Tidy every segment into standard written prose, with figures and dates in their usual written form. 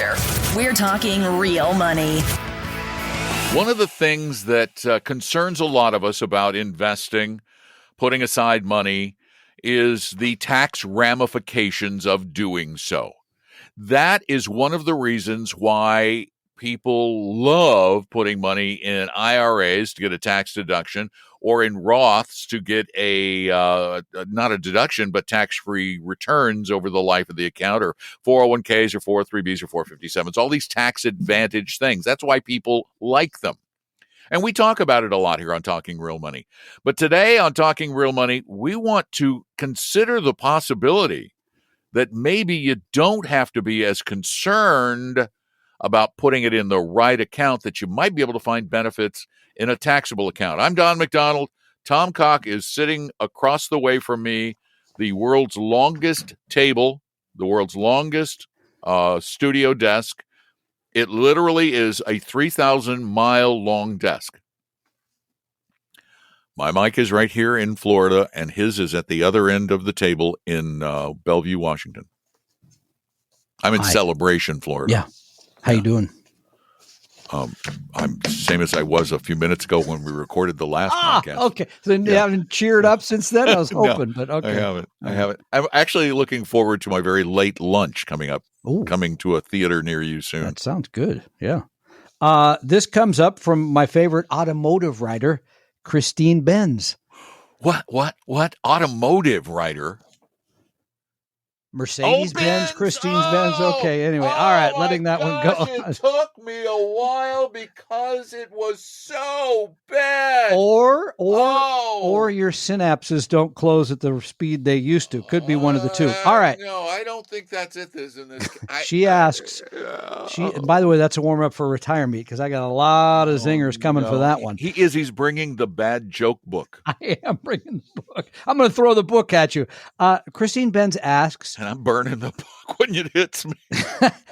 future. We're talking real money. One of the things that concerns a lot of us about investing, putting aside money, is the tax ramifications of doing so. That is one of the reasons why people love putting money in IRAs to get a tax deduction, or in Roths to get not a deduction, but tax-free returns over the life of the account, or 401ks or 403bs or 457s, all these tax advantage things. That's why people like them. And we talk about it a lot here on Talking Real Money. But today on Talking Real Money, we want to consider the possibility that maybe you don't have to be as concerned about putting it in the right account, that you might be able to find benefits in a taxable account. I'm Don McDonald. Tom Cock is sitting across the way from me, the world's longest table, the world's longest studio desk. It literally is a 3,000-mile long desk. My mic is right here in Florida, and his is at the other end of the table in Bellevue, Washington. I'm in Celebration, Florida. Yeah. How you doing? I'm same as I was a few minutes ago when we recorded the last podcast. Okay. So you haven't cheered up since then? I was hoping, No, but okay. I haven't. I'm actually looking forward to my very late lunch coming up, coming to a theater near you soon. That sounds good. Yeah. This comes up from my favorite automotive writer, Christine Benz. What? Automotive writer? Mercedes-Benz, Christine's Benz. Okay, anyway. All right, letting that one go. It took me a while because it was so bad. Or your synapses don't close at the speed they used to. Could be one of the two. All right. No, I don't think that's it. She asks. By the way, that's a warm-up for retire meet, because I got a lot of zingers coming for that one. He's bringing the bad joke book. I am bringing the book. I'm going to throw the book at you. Christine Benz asks. And I'm burning the book when it hits me.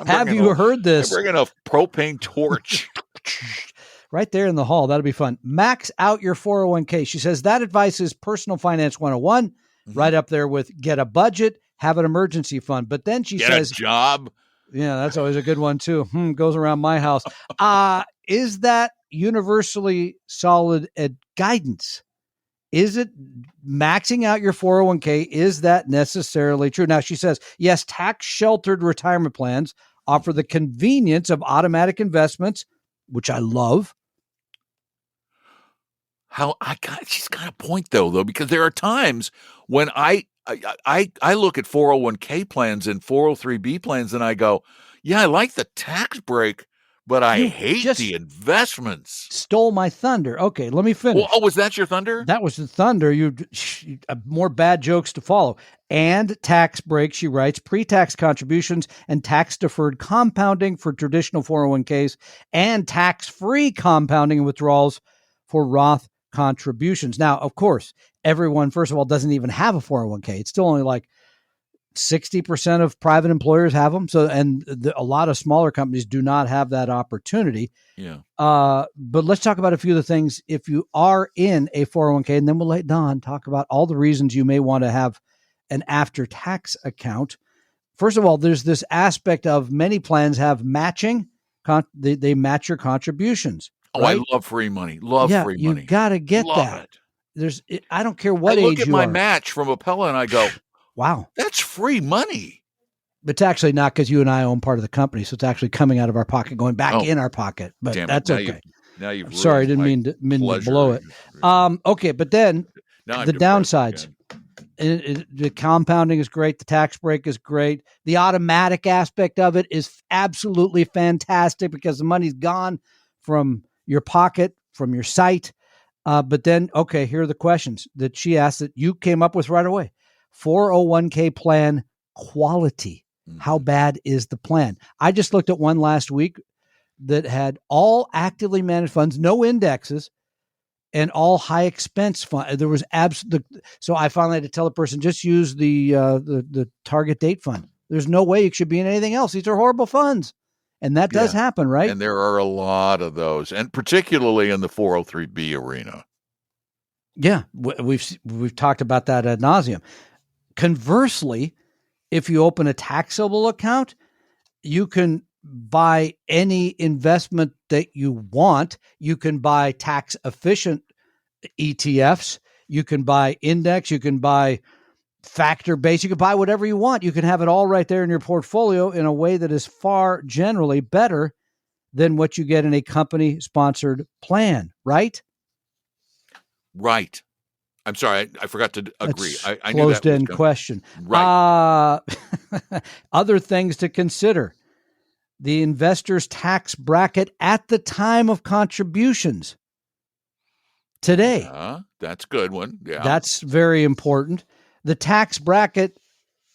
Have you heard this? I'm bringing a propane torch. Right there in the hall. That'll be fun. Max out your 401k. She says that advice is personal finance 101, right up there with get a budget, have an emergency fund. But then she says, a job. Yeah, that's always a good one too. Goes around my house. Is that universally solid guidance? Is it maxing out your 401k? Is that necessarily true? Now, she says, yes, tax-sheltered retirement plans offer the convenience of automatic investments, which I love. She's got a point though, because there are times when I look at 401k plans and 403b plans and I go, yeah, I like the tax break, but I hate the investments. Stole my thunder. Okay, let me finish. Oh, was that your thunder? That was the thunder. More bad jokes to follow. And tax breaks, she writes, pre-tax contributions and tax-deferred compounding for traditional 401ks, and tax-free compounding and withdrawals for Roth contributions. Now, of course, everyone, first of all, doesn't even have a 401k. It's still only like 60% of private employers have them. So, and a lot of smaller companies do not have that opportunity. Yeah. But let's talk about a few of the things if you are in a 401k, and then we'll let Don talk about all the reasons you may want to have an after-tax account. First of all, there's this aspect of many plans have matching. They match your contributions. Oh, right? I love free money. Love free money. You got to get love that. It. I don't care what age you are. I look at my match from Appella and I go, wow, that's free money. It's actually not, because you and I own part of the company, so it's actually coming out of our pocket, going back in our pocket. But that's okay. Now you've sorry, I didn't mean to blow it. Okay, but then the downsides. The compounding is great. The tax break is great. The automatic aspect of it is absolutely fantastic, because the money's gone from your pocket, from your site. But then, okay, here are the questions that she asked that you came up with right away. 401k plan quality. How bad is the plan? I just looked at one last week that had all actively managed funds, no indexes, and all high expense fund. There was so I finally had to tell the person, just use the target date fund. There's no way it should be in anything else. These are horrible funds. And that does happen, right? And there are a lot of those, and particularly in the 403b arena. Yeah, we've talked about that ad nauseum. Conversely, if you open a taxable account, you can buy any investment that you want. You can buy tax efficient ETFs. You can buy index. You can buy factor based. You can buy whatever you want. You can have it all right there in your portfolio in a way that is far generally better than what you get in a company sponsored plan, right? Right. I'm sorry, I forgot to agree. I knew that closed end question. Right. Other things to consider: the investor's tax bracket at the time of contributions. Today. Yeah, that's a good one. Yeah. That's very important. The tax bracket,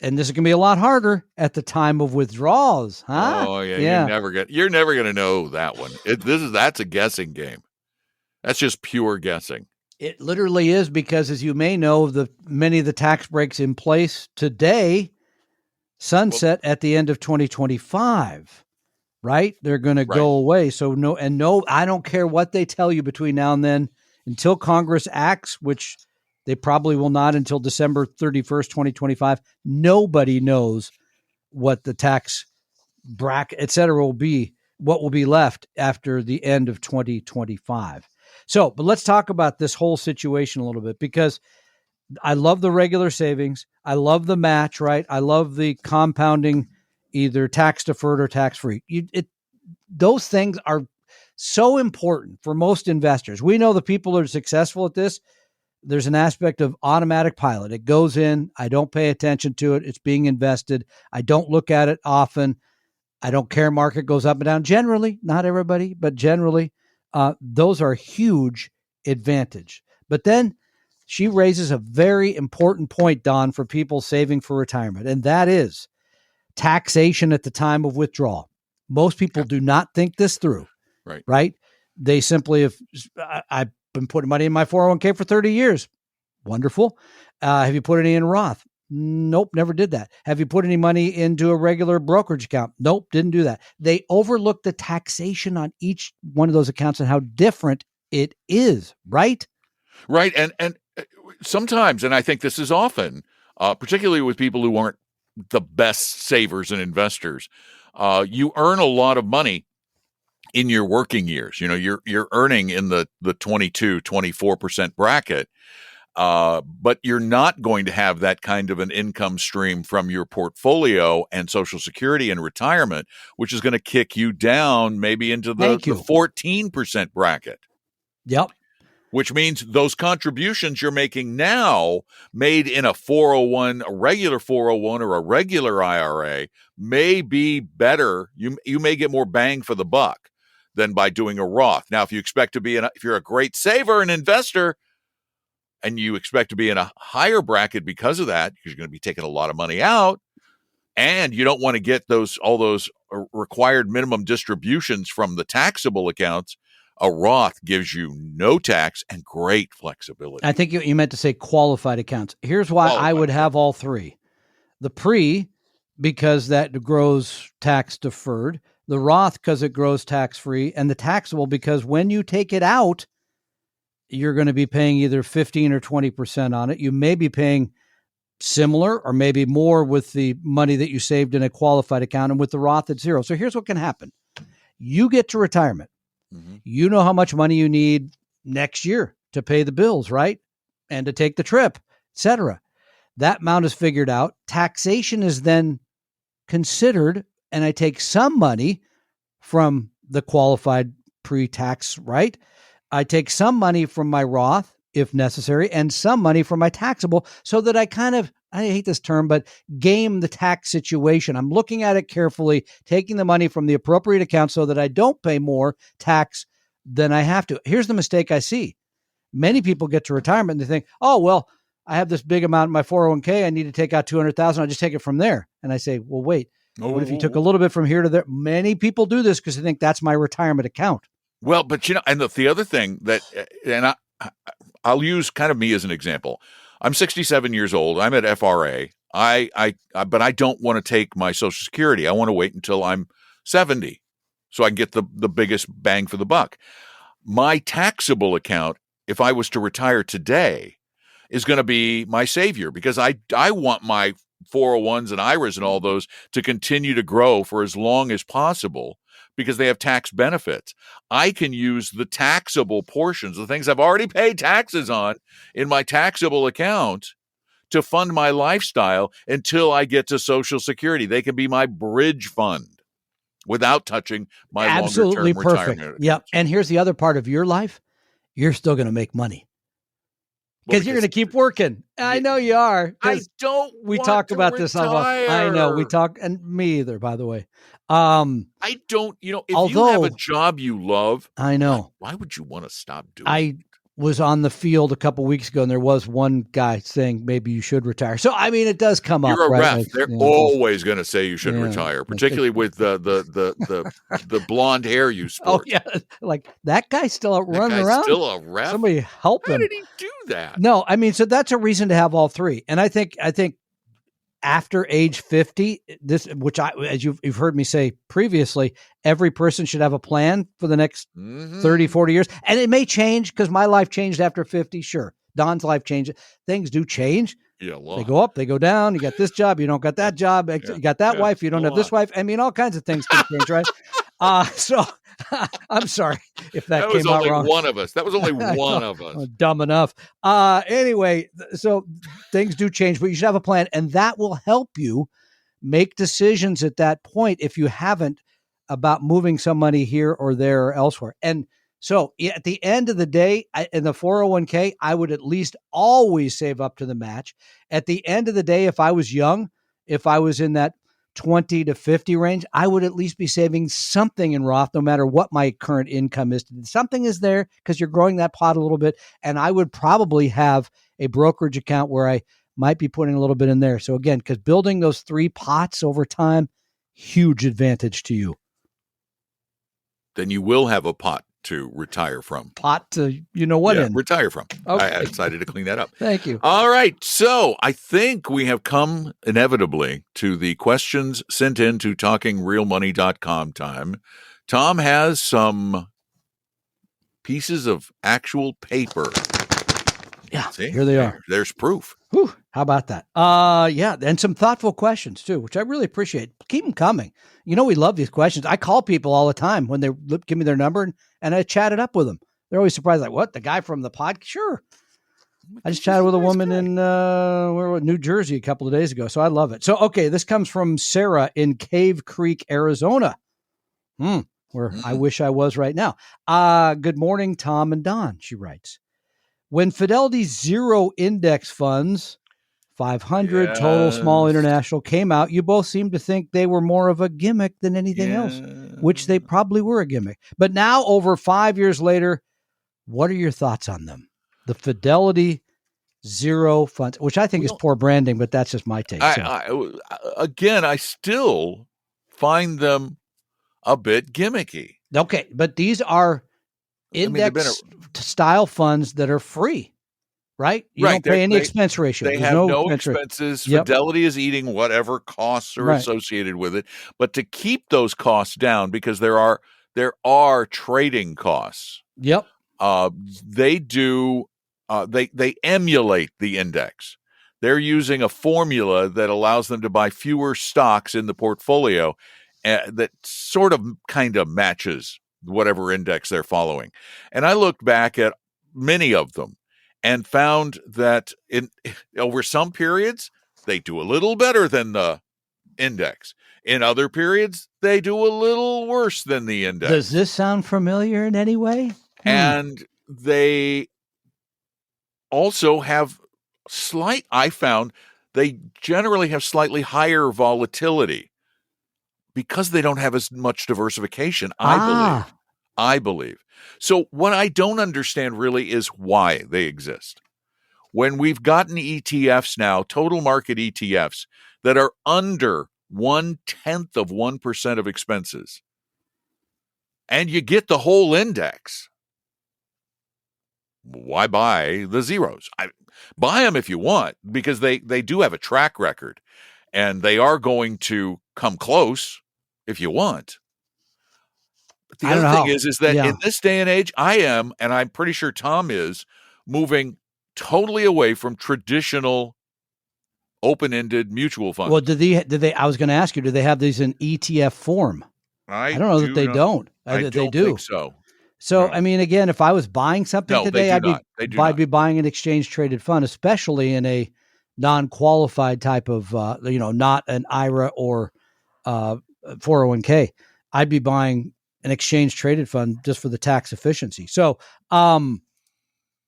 and this is going to be a lot harder at the time of withdrawals, huh? Oh yeah. You're never going to know that one. That's a guessing game. That's just pure guessing. It literally is, because as you may know, many of the tax breaks in place today sunset at the end of 2025, right? They're going to go away. So I don't care what they tell you between now and then, until Congress acts, which they probably will not until December 31st, 2025. Nobody knows what the tax bracket, et cetera, will be, what will be left after the end of 2025. So, but let's talk about this whole situation a little bit, because I love the regular savings. I love the match, right? I love the compounding, either tax deferred or tax free. Those things are so important for most investors. We know the people that are successful at this. There's an aspect of automatic pilot. It goes in. I don't pay attention to it. It's being invested. I don't look at it often. I don't care. Market goes up and down. Generally, not everybody, but generally, those are huge advantage. But then she raises a very important point, Don, for people saving for retirement, and that is taxation at the time of withdrawal. Most people do not think this through, right? They simply I've been putting money in my 401k for 30 years. Wonderful. Have you put any in Roth? Nope, never did that. Have you put any money into a regular brokerage account? Nope, didn't do that. They overlook the taxation on each one of those accounts and how different it is, right? Right. And sometimes, and I think this is often, particularly with people who aren't the best savers and investors, you earn a lot of money in your working years. You know, you're earning in the 22, 24% bracket. But you're not going to have that kind of an income stream from your portfolio and Social Security and retirement, which is going to kick you down maybe into the 14% bracket. Yep. Which means those contributions you're making now, made in a 401, a regular 401 or a regular IRA, may be better. You may get more bang for the buck than by doing a Roth. Now, if you expect to be if you're a great saver and investor, and you expect to be in a higher bracket because of that, because you're going to be taking a lot of money out, and you don't want to get all those required minimum distributions from the taxable accounts, a Roth gives you no tax and great flexibility. I think you meant to say qualified accounts. Here's why I would have all three. The pre, because that grows tax deferred. The Roth, because it grows tax free. And the taxable, because when you take it out, you're going to be paying either 15 or 20% on it. You may be paying similar or maybe more with the money that you saved in a qualified account, and with the Roth at zero. So here's what can happen. You get to retirement. Mm-hmm. You know how much money you need next year to pay the bills, right? And to take the trip, etc. That amount is figured out. Taxation is then considered, and I take some money from the qualified pre-tax, right? I take some money from my Roth, if necessary, and some money from my taxable, so that I hate this term, but game the tax situation. I'm looking at it carefully, taking the money from the appropriate account so that I don't pay more tax than I have to. Here's the mistake I see. Many people get to retirement and they think, oh, well, I have this big amount in my 401k. I need to take out $200,000. I'll just take it from there. And I say, well, wait, what if you took a little bit from here to there? Many people do this because they think that's my retirement account. Well, but and the other thing that, and I'll use kind of me as an example. I'm 67 years old. I'm at FRA. But I don't want to take my Social Security. I want to wait until I'm 70 so I can get the biggest bang for the buck. My taxable account, if I was to retire today, is going to be my savior, because I want my 401s and IRAs and all those to continue to grow for as long as possible because they have tax benefits. I can use the taxable portions, the things I've already paid taxes on in my taxable account, to fund my lifestyle until I get to Social Security. They can be my bridge fund without touching my absolutely longer-term perfect. retirement. Yep. And here's the other part of your life. You're still going to make money. Because you're going to keep working. I know you are. I don't. We talk about this on. I know we talk, and me either. By the way, I don't. If you have a job you love, I know. Why would you want to stop doing it? Was on the field a couple weeks ago, and there was one guy saying maybe you should retire. So I mean, it does come up. You're a right? ref. They're always going to say you should retire, particularly with the blonde hair you sport. Oh yeah, like that guy's still running around. Still a ref. Somebody help him. How did he do that? No, I mean, so that's a reason to have all three. And I think after age 50, which as you've heard me say previously, every person should have a plan for the next 30, 40 years. And it may change because my life changed after 50. Sure. Don's life changed. Things do change. Yeah, they go up, they go down. You got this job, you don't got that job. You got that wife, you don't have this wife. I mean, all kinds of things can change, right? So I'm sorry if that came out wrong. One of us. That was only one of us. Dumb enough. Anyway, so things do change, but you should have a plan, and that will help you make decisions at that point if you haven't, about moving some money here or there or elsewhere. And so at the end of the day, in the 401k, I would at least always save up to the match. At the end of the day, if I was young, if I was in that 20 to 50 range, I would at least be saving something in Roth, no matter what my current income is. Something is there because you're growing that pot a little bit. And I would probably have a brokerage account where I might be putting a little bit in there. So again, because building those three pots over time, huge advantage to you. Then you will have a pot to retire from. Pot to, in. Retire from. Okay. I decided to clean that up. Thank you. All right. So I think we have come inevitably to the questions sent in to talkingrealmoney.com time. Tom has some pieces of actual paper. Yeah, see, here they are. There's proof. Whew, how about that? Yeah, and some thoughtful questions too, which I really appreciate. Keep them coming. We love these questions. I call people all the time when they give me their number and I chat it up with them. They're always surprised, like, what? The guy from the pod? Sure. I just chatted with a woman in New Jersey a couple of days ago, so I love it. So, okay, this comes from Sarah in Cave Creek, Arizona, where I wish I was right now. Good morning, Tom and Don, she writes. When Fidelity Zero index funds, 500 total small international, came out, you both seemed to think they were more of a gimmick than anything else, which they probably were a gimmick. But now, over 5 years later, what are your thoughts on them? The Fidelity Zero funds, which I think is poor branding, but that's just my take. I still find them a bit gimmicky. Okay, but these are index style funds that are free, right? You don't pay any expense ratio. They have no expenses. Yep. Fidelity is eating whatever costs are associated with it. But to keep those costs down, because there are trading costs. Yep. They do. They emulate the index. They're using a formula that allows them to buy fewer stocks in the portfolio that sort of kind of matches whatever index they're following. And I looked back at many of them and found that over some periods, they do a little better than the index. In other periods, they do a little worse than the index. Does this sound familiar in any way? And they also have I found they generally have slightly higher volatility because they don't have as much diversification, I believe. So what I don't understand really is why they exist. When we've gotten ETFs now, total market ETFs, that are under 0.1% of expenses, and you get the whole index, why buy the zeros? Buy them if you want, because they do have a track record, and they are going to come close if you want. But the other thing is that in this day and age, I am, and I'm pretty sure Tom is, moving totally away from traditional open-ended mutual funds. Well, did they? I was going to ask you, do they have these in ETF form? I don't know that they don't. I they don't do. think so. So, I mean, again, if I was buying something today, I'd be buying an exchange-traded fund, especially in a non-qualified type of, not an IRA or 401k. I'd be buying an exchange-traded fund just for the tax efficiency. So, and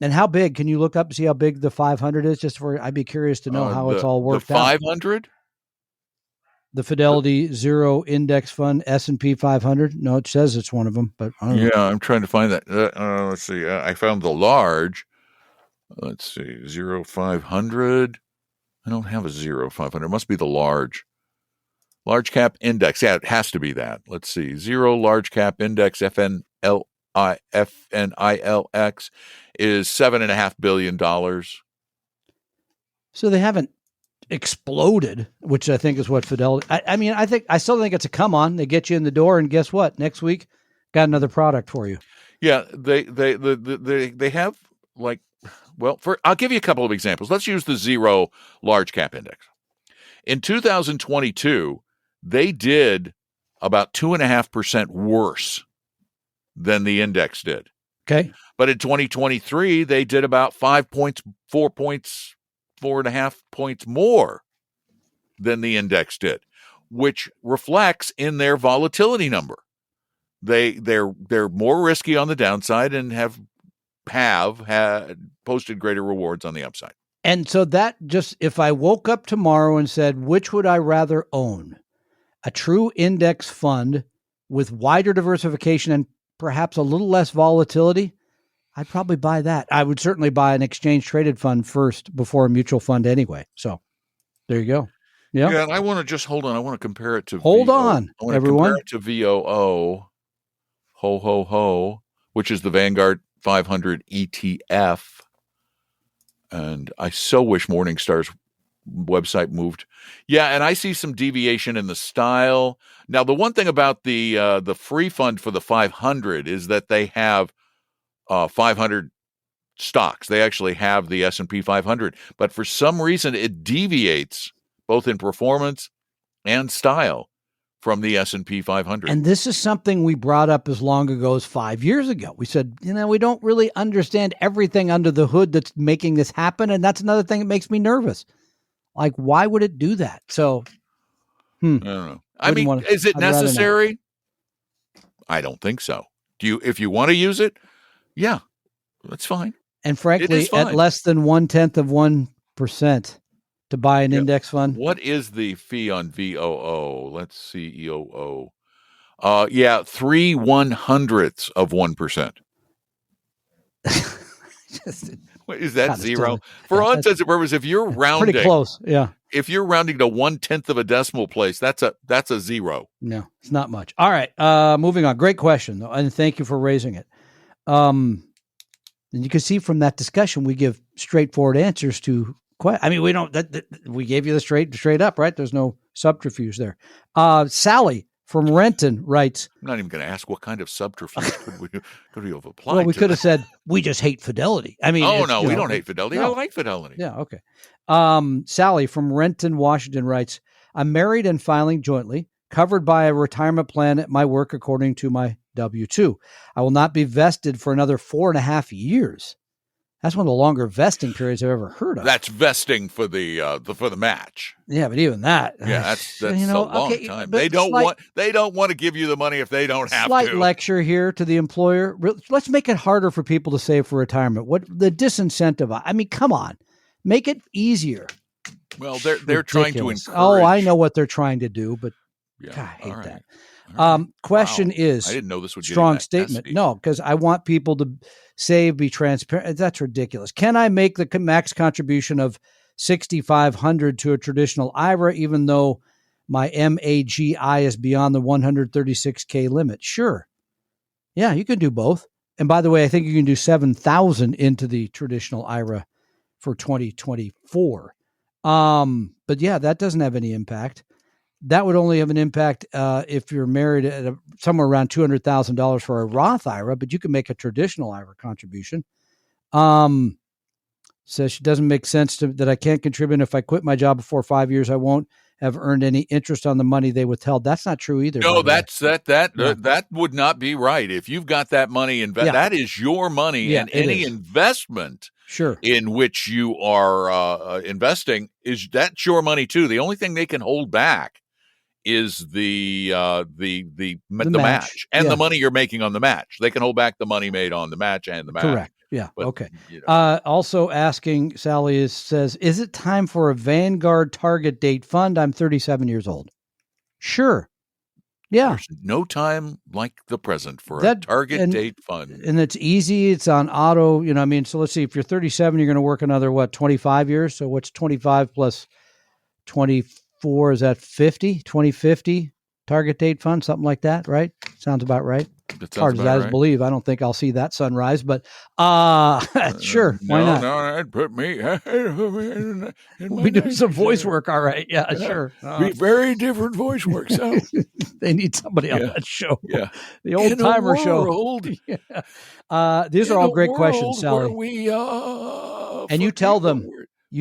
how big? Can you look up and see how big the 500 is? I'd be curious to know how it's all worked out. The 500? The Fidelity Zero Index Fund, S&P 500. No, it says it's one of them, but I don't know. I'm trying to find that. Let's see. I found the large. Let's see. 0500. I don't have a 0500. It must be the large cap index. Yeah, it has to be that. Let's see. Zero large cap index, FNILX, is $7.5 billion. So they haven't exploded, which I think is what Fidelity. I still think it's a come on. They get you in the door, and guess what? Next week, got another product for you. Yeah, they have I'll give you a couple of examples. Let's use the Zero large cap index. In 2022, they did about 2.5% worse than the index did. Okay. But in 2023, they did about 4.5 points more than the index did, which reflects in their volatility number. They're more risky on the downside and have had posted greater rewards on the upside. And so that just, if I woke up tomorrow and said, which would I rather own? A true index fund with wider diversification and perhaps a little less volatility, I'd probably buy that. I would certainly buy an exchange-traded fund first before a mutual fund anyway. So there you go. Yeah, and I want to just hold on. I want to compare it to everyone. Compare it to VOO, which is the Vanguard 500 ETF. And I so wish Morningstar's website moved. Yeah, and I see some deviation in the style. Now, the one thing about the free fund for the 500 is that they have 500 stocks. They actually have the S&P 500, but for some reason it deviates both in performance and style from the S&P 500. And this is something we brought up as long ago as 5 years ago. We said, we don't really understand everything under the hood that's making this happen, and that's another thing that makes me nervous. Like, why would it do that? So, I don't know. Is it necessary? I don't think so. If you want to use it? Yeah, that's fine. And frankly, at less than 0.1% to buy an index fund. What is the fee on VOO? Let's see, EOO. 3/100ths of 1%. Is that zero? For all intents and purposes, if you're rounding, pretty close, yeah. If you're rounding to 1/10 of a decimal place, that's a zero. No, it's not much. All right, moving on. Great question, though, and thank you for raising it. And you can see from that discussion, we give straightforward answers to questions. We don't. We gave you the straight up, right? There's no subterfuge there. Sally from Renton writes, I'm not even going to ask what kind of subterfuge could we have applied. Well, we could have said we just hate Fidelity. We don't hate Fidelity. No. I like Fidelity. Yeah, okay. Sally from Renton, Washington writes, I'm married and filing jointly, covered by a retirement plan at my work according to my W-2. I will not be vested for another 4.5 years. That's one of the longer vesting periods I've ever heard of. That's vesting for the match. Yeah, but even that. Yeah, that's a long time. They don't want to give you the money if they don't have to. Slight lecture here to the employer. Let's make it harder for people to save for retirement. What the disincentive? Come on, make it easier. Well, they're trying to encourage. Oh, I know what they're trying to do, but God, I hate that. Question is, I didn't know this would strong statement. No, because I want people to save, be transparent. That's ridiculous. Can I make the max contribution of $6,500 to a traditional IRA, even though my MAGI is beyond the 136K limit? Sure. Yeah, you can do both. And by the way, I think you can do 7,000 into the traditional IRA for 2024. But yeah, that doesn't have any impact. That would only have an impact if you're married at somewhere around $200,000 for a Roth IRA, but you can make a traditional IRA contribution. says she doesn't make sense that I can't contribute. If I quit my job before 5 years, I won't have earned any interest on the money they withheld. That's not true either. No, that would not be right. If you've got that money that is your money, and any investment in which you are investing that's your money too. The only thing they can hold back is the match and the money you're making on the match. They can hold back the money made on the match and the match. Correct. Yeah. But, okay. Also asking, Sally says, is it time for a Vanguard target date fund? I'm 37 years old. Sure. Yeah. There's no time like the present for a target date fund. And it's easy. It's on auto. So let's see. If you're 37, you're going to work another, 25 years? So what's 25 plus 24? Is that 50? 2050 target date fund? Something like that, right? Sounds about right. As hard as that is to believe. I don't think I'll see that sunrise, but sure. Why not? No, I'd put me in we do some voice work. All right. Yeah, sure. Be very different voice work. So they need somebody on that show. Yeah. The old timer show. These are all great questions, Sally. And you tell them,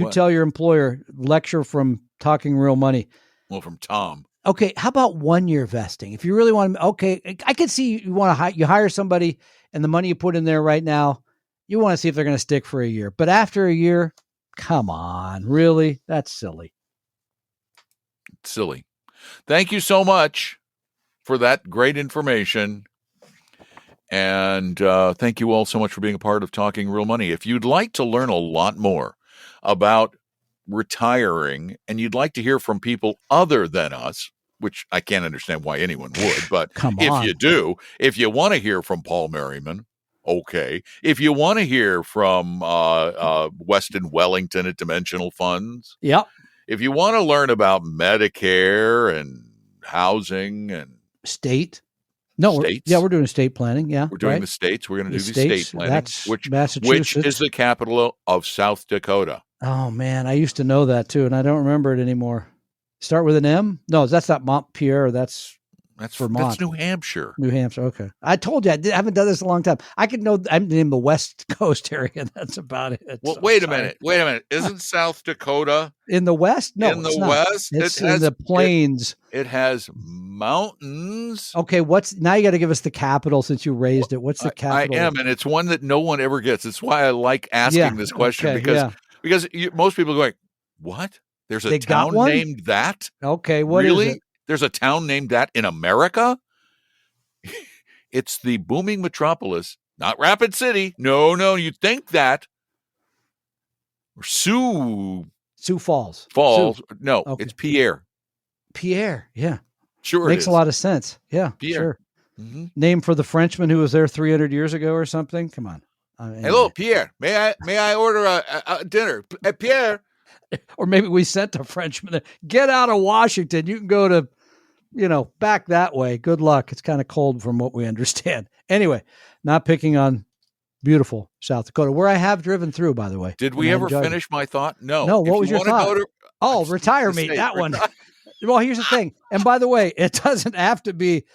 tell your employer, lecture from Talking Real Money. Well, from Tom. Okay, how about 1 year vesting? If you really want to, I could see you want to you hire somebody, and the money you put in there right now, you want to see if they're going to stick for a year. But after a year, come on, really? That's silly. Silly. Thank you so much for that great information. And thank you all so much for being a part of Talking Real Money. If you'd like to learn a lot more about retiring, and you'd like to hear from people other than us, which I can't understand why anyone would, but if you do, if you want to hear from Paul Merriman, okay. If you want to hear from Weston Wellington at Dimensional Funds, if you want to learn about Medicare and housing and states. We're doing estate planning. Yeah, we're doing the states. We're going to do the estate planning, which is the capital of South Dakota. Oh man, I used to know that too, and I don't remember it anymore. Start with an M? No, that's not Montpelier. That's Vermont. That's New Hampshire. New Hampshire. Okay. I told you I haven't done this in a long time. I could know I'm in the West Coast area. That's about it. Well, wait a minute. Isn't South Dakota in the West? No, in the West. It's in the plains. It has mountains. Okay. Now you got to give us the capital since you raised it. What's the capital? I am, and it's one that no one ever gets. It's why I like asking this question because most people are going, what? There's a town named that? Okay, what is it? There's a town named that in America? It's the booming metropolis, not Rapid City. No, you think that. Sioux Falls. No, it's Pierre. Pierre, yeah. Sure, makes a lot of sense. Yeah, Pierre. Sure. Mm-hmm. Name for the Frenchman who was there 300 years ago or something? Come on. Anyway. Hello, Pierre. May I order a dinner? Pierre. Or maybe we sent a Frenchman. Get out of Washington. You can go to, back that way. Good luck. It's kind of cold from what we understand. Anyway, not picking on beautiful South Dakota, where I have driven through, by the way. Did we ever finish my thought? No. No, what was your thought? Retire me. That one. Well, here's the thing. And by the way, it doesn't have to be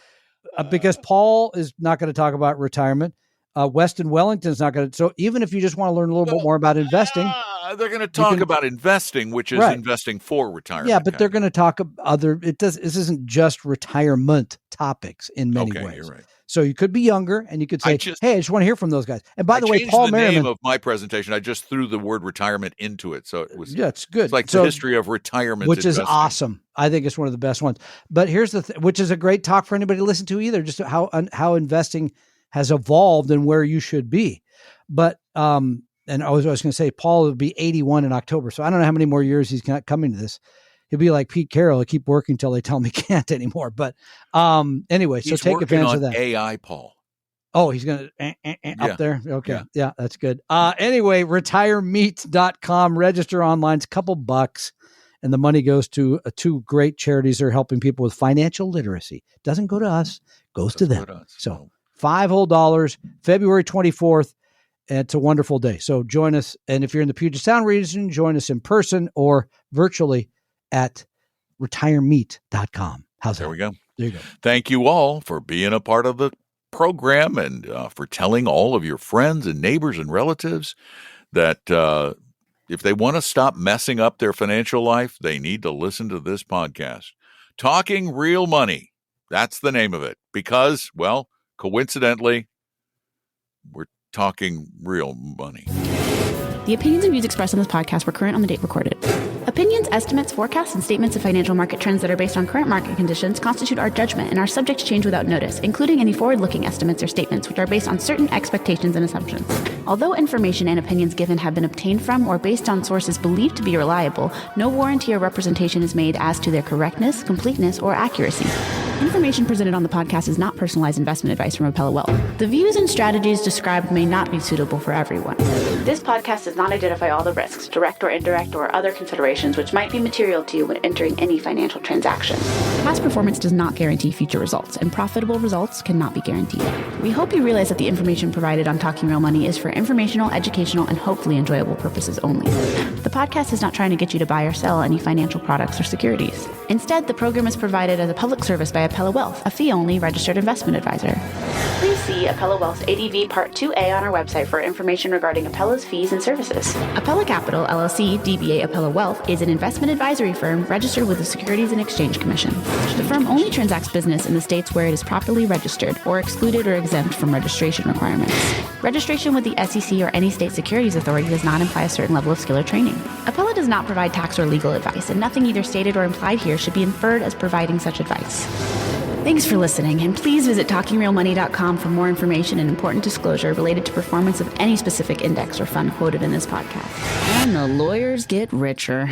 because Paul is not going to talk about retirement. Weston Wellington's not going to. So even if you just want to learn a little bit more about investing, they're going to talk about investing, which is investing for retirement. Yeah, but they're going to talk this isn't just retirement topics in many ways. You're right. So you could be younger and you could say, hey, I just want to hear from those guys. And by the way, Paul Merriman. The name of my presentation, I just threw the word retirement into it. So it was, it's good. It's like the history of retirement. Which is awesome. I think it's one of the best ones. But here's which is a great talk for anybody to listen to either, just how investing has evolved and where you should be. But, and I was going to say, Paul will be 81 in October. So I don't know how many more years he's not coming to this. He'll be like Pete Carroll. He'll keep working until they tell him he can't anymore. But anyway, so take advantage of that. AI, Paul. Oh, he's going to up there. Okay. Yeah, that's good. Anyway, retiremeet.com. Register online. It's a couple bucks. And the money goes to two great charities that are helping people with financial literacy. Doesn't go to us. Goes to them. So $5 whole, February 24th. It's a wonderful day. So join us. And if you're in the Puget Sound region, join us in person or virtually at retiremeet.com. How's that? There we go. There you go. Thank you all for being a part of the program and for telling all of your friends and neighbors and relatives that if they want to stop messing up their financial life, they need to listen to this podcast. Talking Real Money. That's the name of it. Because, well, coincidentally, we're talking real money. The opinions and views expressed on this podcast were current on the date recorded. Opinions, estimates, forecasts, and statements of financial market trends that are based on current market conditions constitute our judgment and are subject to change without notice, including any forward-looking estimates or statements which are based on certain expectations and assumptions. Although information and opinions given have been obtained from or based on sources believed to be reliable, no warranty or representation is made as to their correctness, completeness, or accuracy. Information presented on the podcast is not personalized investment advice from Appella Wealth. The views and strategies described may not be suitable for everyone. This podcast does not identify all the risks, direct or indirect, or other considerations which might be material to you when entering any financial transaction. Past performance does not guarantee future results, and profitable results cannot be guaranteed. We hope you realize that the information provided on Talking Real Money is for informational, educational, and hopefully enjoyable purposes only. The podcast is not trying to get you to buy or sell any financial products or securities. Instead, the program is provided as a public service by Appella Wealth, a fee-only registered investment advisor. Please see Appella Wealth's ADV Part 2A on our website for information regarding Appella's fees and services. Appella Capital, LLC, DBA Appella Wealth, is an investment advisory firm registered with the Securities and Exchange Commission. The firm only transacts business in the states where it is properly registered or excluded or exempt from registration requirements. Registration with the SEC or any state securities authority does not imply a certain level of skill or training. Appella does not provide tax or legal advice, and nothing either stated or implied here should be inferred as providing such advice. Thanks for listening, and please visit TalkingRealMoney.com for more information and important disclosure related to performance of any specific index or fund quoted in this podcast. And the lawyers get richer.